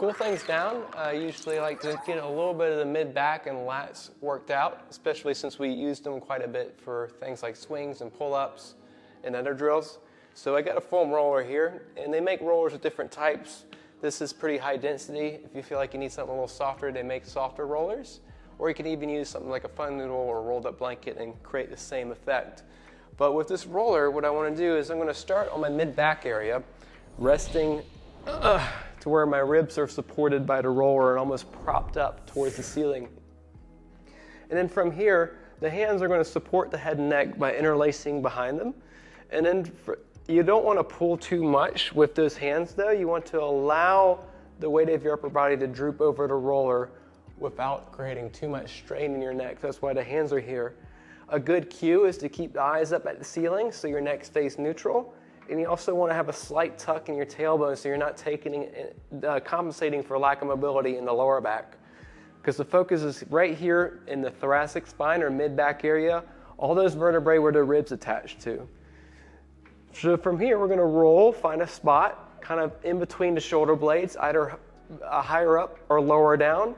cool things down, I usually like to get a little bit of the mid-back and lats worked out, especially since we used them quite a bit for things like swings and pull-ups and under drills. So I got a foam roller here, and they make rollers of different types. This is pretty high density. If you feel like you need something a little softer, they make softer rollers. Or you can even use something like a fun noodle or a rolled up blanket and create the same effect. But with this roller, what I want to do is I'm going to start on my mid-back area, resting to where my ribs are supported by the roller and almost propped up towards the ceiling. And then from here, the hands are going to support the head and neck by interlacing behind them. And then you don't want to pull too much with those hands though. You want to allow the weight of your upper body to droop over the roller without creating too much strain in your neck. That's why the hands are here. A good cue is to keep the eyes up at the ceiling so your neck stays neutral. And you also want to have a slight tuck in your tailbone so you're not compensating for lack of mobility in the lower back. Because the focus is right here in the thoracic spine or mid-back area, all those vertebrae where the ribs attached to. So from here, we're going to roll, find a spot kind of in between the shoulder blades, either higher up or lower down,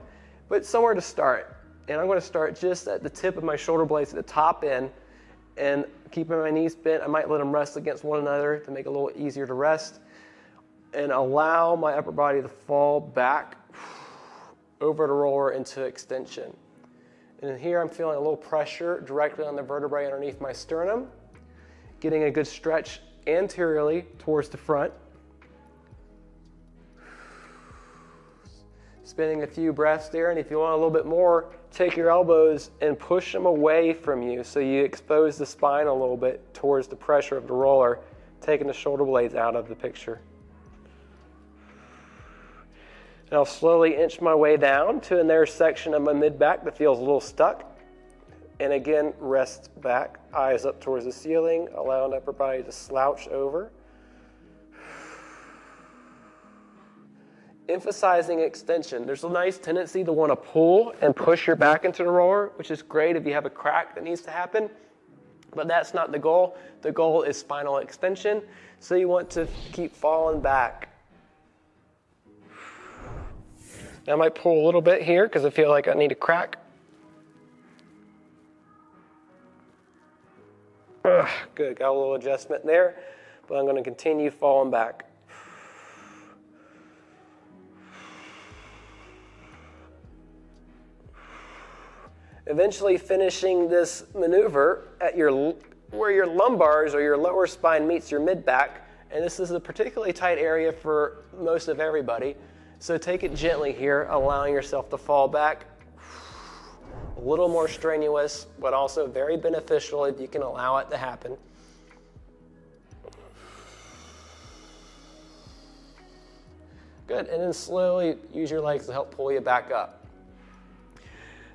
but somewhere to start. And I'm going to start just at the tip of my shoulder blades at the top end, and keeping my knees bent. I might let them rest against one another to make it a little easier to rest, and allow my upper body to fall back over the roller into extension. And here I'm feeling a little pressure directly on the vertebrae underneath my sternum, getting a good stretch anteriorly towards the front. Spending a few breaths there, and if you want a little bit more, take your elbows and push them away from you so you expose the spine a little bit towards the pressure of the roller, taking the shoulder blades out of the picture. And I'll slowly inch my way down to an intersection of my mid-back that feels a little stuck. And again, rest back, eyes up towards the ceiling, allowing the upper body to slouch over. Emphasizing extension. There's a nice tendency to want to pull and push your back into the roller, which is great if you have a crack that needs to happen, but that's not the goal. The goal is spinal extension, so you want to keep falling back. Now I might pull a little bit here because I feel like I need a crack. Good, got a little adjustment there, but I'm going to continue falling back. Eventually finishing this maneuver at where your lumbars or your lower spine meets your mid-back, and this is a particularly tight area for most of everybody. So take it gently here, allowing yourself to fall back. A little more strenuous, but also very beneficial if you can allow it to happen. Good, and then slowly use your legs to help pull you back up.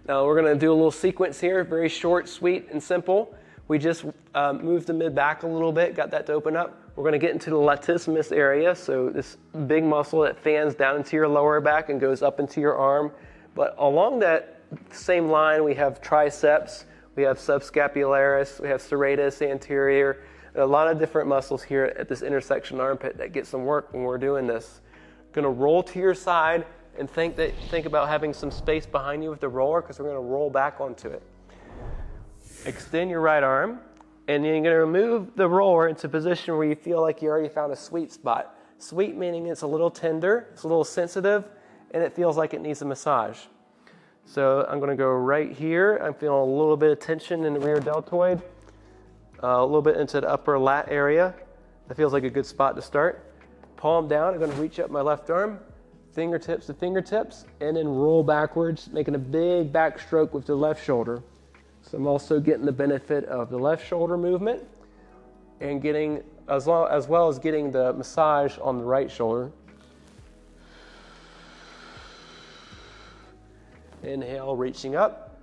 Now we're going to do a little sequence here, very short, sweet, and simple. We just moved the mid-back a little bit, got that to open up. We're going to get into the latissimus area, so this big muscle that fans down into your lower back and goes up into your arm. But along that same line, we have triceps, we have subscapularis, we have serratus anterior, and a lot of different muscles here at this intersection armpit that get some work when we're doing this. Going to roll to your side and think about having some space behind you with the roller, because we're going to roll back onto it. Extend your right arm, and then you're going to move the roller into a position where you feel like you already found a sweet spot. Sweet meaning it's a little tender, it's a little sensitive, and it feels like it needs a massage. So I'm going to go right here. I'm feeling a little bit of tension in the rear deltoid, a little bit into the upper lat area. That feels like a good spot to start. Palm down, I'm going to reach up my left arm, fingertips to fingertips, and then roll backwards, making a big backstroke with the left shoulder. So I'm also getting the benefit of the left shoulder movement and getting, as well as getting the massage on the right shoulder. Inhale, reaching up.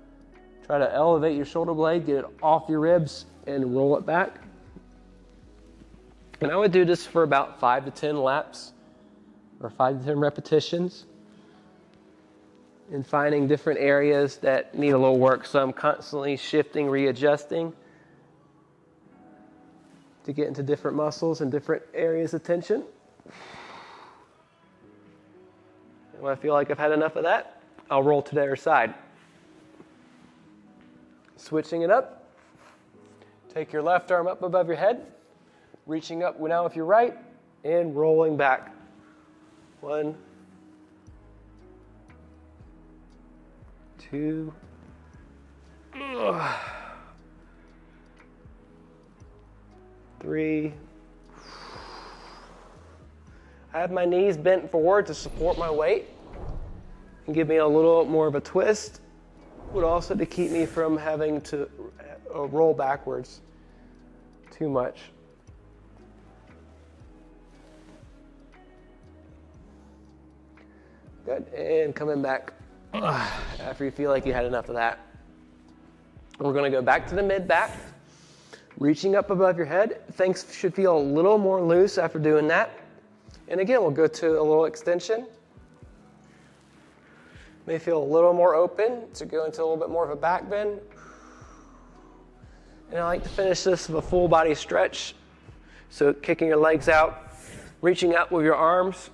Try to elevate your shoulder blade, get it off your ribs, and roll it back. And I would do this for about 5 to 10 laps, or 5 to 10 repetitions, and finding different areas that need a little work. So I'm constantly shifting, readjusting to get into different muscles and different areas of tension. And when I feel like I've had enough of that, I'll roll to the other side. Switching it up. Take your left arm up above your head, reaching up now with your right, and rolling back. 1, 2, 3. I have my knees bent forward to support my weight and give me a little more of a twist, but also to keep me from having to roll backwards too much. Good, and coming back after you feel like you had enough of that. We're gonna go back to the mid-back, reaching up above your head. Things should feel a little more loose after doing that. And again, we'll go to a little extension. May feel a little more open to go into a little bit more of a back bend. And I like to finish this with a full body stretch. So kicking your legs out, reaching out with your arms,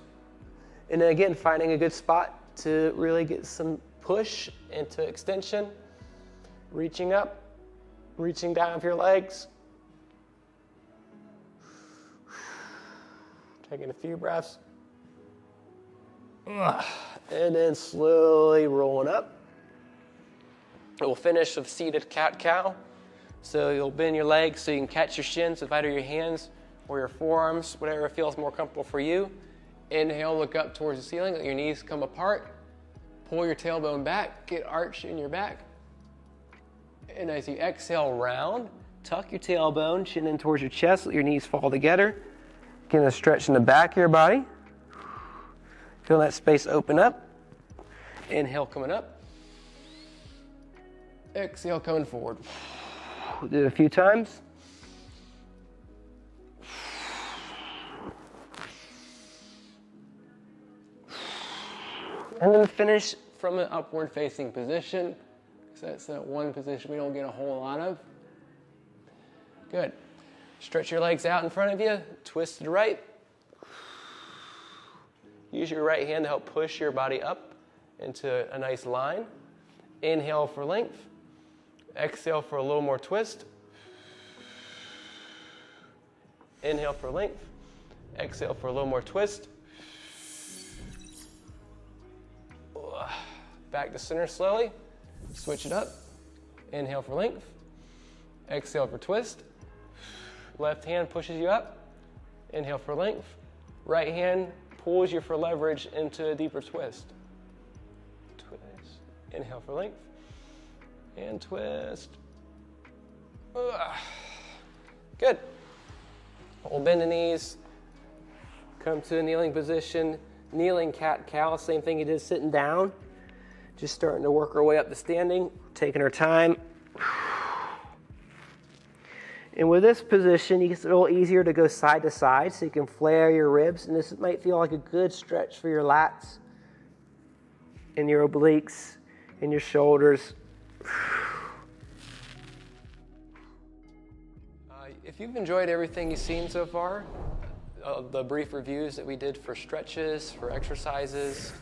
and then again, finding a good spot to really get some push into extension. Reaching up, reaching down with your legs. Taking a few breaths. And then slowly rolling up. We'll finish with seated cat-cow. So you'll bend your legs so you can catch your shins with either your hands or your forearms, whatever feels more comfortable for you. Inhale, look up towards the ceiling, let your knees come apart. Pull your tailbone back, get arch in your back. And as you exhale, round, tuck your tailbone, chin in towards your chest, let your knees fall together. Get a stretch in the back of your body. Feel that space open up. Inhale, coming up. Exhale, coming forward. We'll do it a few times. And then finish from an upward facing position. So that's that one position we don't get a whole lot of. Good. Stretch your legs out in front of you, twist to the right. Use your right hand to help push your body up into a nice line. Inhale for length. Exhale for a little more twist. Inhale for length. Exhale for a little more twist. Back to center slowly. Switch it up. Inhale for length. Exhale for twist. Left hand pushes you up. Inhale for length. Right hand pulls you for leverage into a deeper twist. Twist. Inhale for length. And twist. Good. We'll bend the knees. Come to a kneeling position. Kneeling cat-cow, same thing you did sitting down. Just starting to work our way up to standing, taking our time. And with this position, it's a little easier to go side to side so you can flare your ribs. And this might feel like a good stretch for your lats and your obliques and your shoulders. If you've enjoyed everything you've seen so far, the brief reviews that we did for stretches, for exercises,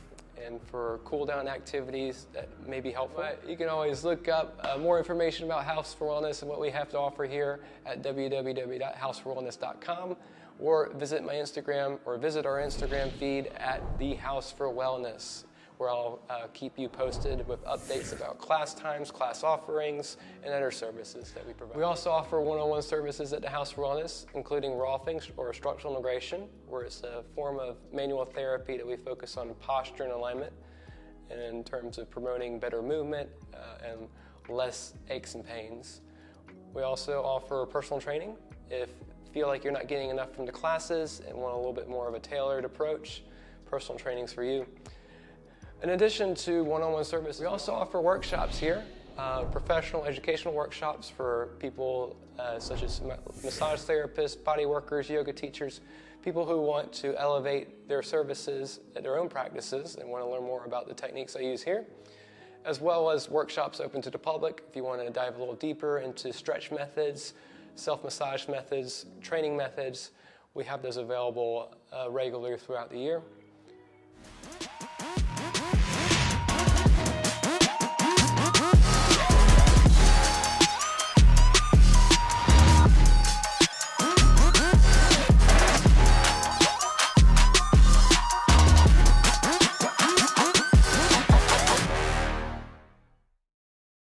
and for cool down activities that may be helpful. But you can always look up more information about House for Wellness and what we have to offer here at www.houseforwellness.com, or visit my Instagram or visit our Instagram feed at The House for Wellness, where I'll keep you posted with updates about class times, class offerings, and other services that we provide. We also offer one-on-one services at the House for Wellness, including rolfing or structural integration, where it's a form of manual therapy that we focus on posture and alignment in terms of promoting better movement and less aches and pains. We also offer personal training. If you feel like you're not getting enough from the classes and want a little bit more of a tailored approach, personal training's for you. In addition to one-on-one service, we also offer workshops here, professional educational workshops for people such as massage therapists, body workers, yoga teachers, people who want to elevate their services at their own practices and want to learn more about the techniques I use here, as well as workshops open to the public if you want to dive a little deeper into stretch methods, self-massage methods, training methods. We have those available regularly throughout the year.